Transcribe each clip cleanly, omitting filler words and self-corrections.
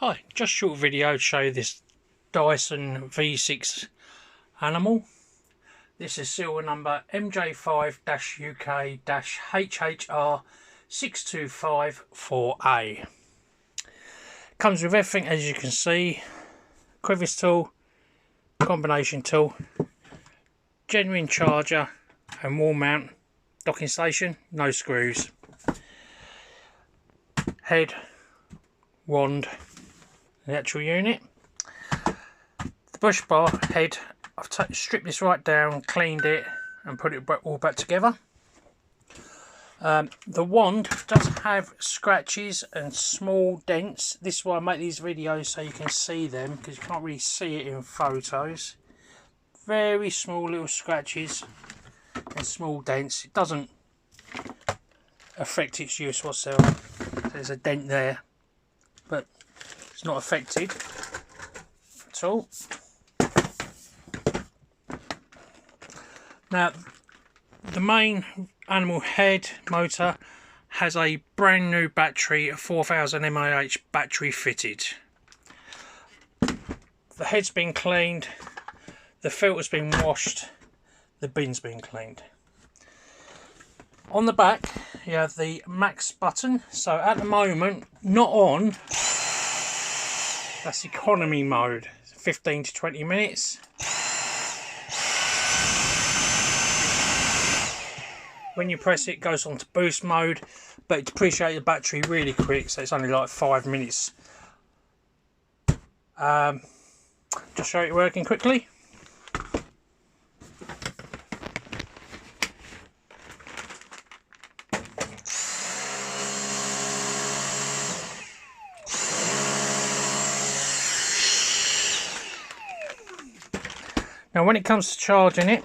Hi, just a short video to show you this Dyson V6 animal. This is serial number MJ5 UK HHR6354A. Comes with everything, as you can see: crevice tool, combination tool, genuine charger and wall mount, docking station, no screws, head, wand, the actual unit. The bush bar head, I've stripped this right down, cleaned it and put it all back together. The wand does have scratches and small dents. This is why I make these videos, so you can see them, because you can't really see it in photos. Very small little scratches and small dents. It doesn't affect its use whatsoever. There's a dent there, but it's not affected at all. Now, the main animal head motor has a brand new battery, a 4000 mAh battery fitted. The head's been cleaned, the filter's been washed, the bin's been cleaned. On the back you have the max button, so at the moment not on, that's economy mode, 15 to 20 minutes. When you press it, it goes on to boost mode, but it depreciates the battery really quick, so it's only like 5 minutes. Just show it working quickly. Now when it comes to charging it,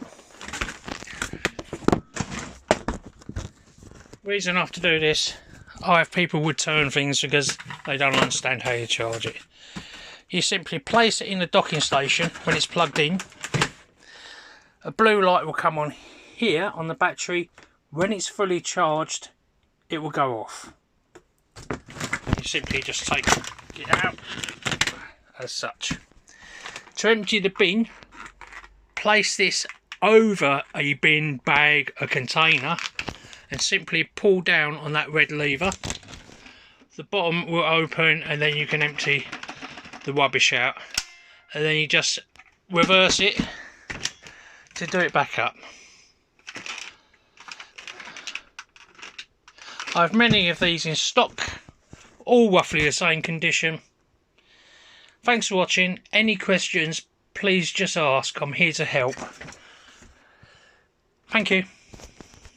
reason I have to do this, I have people would turn things because they don't understand how you charge it. You simply place it in the docking station when it's plugged in. A blue light will come on here on the battery. When it's fully charged, it will go off. You simply just take it out as such. To empty the bin, place this over a bin, bag, a container, and simply pull down on that red lever. The bottom will open and then you can empty the rubbish out, and then you just reverse it to do it back up. I have many of these in stock, all roughly the same condition. Thanks for watching. Any questions, please just ask. I'm here to help. Thank you.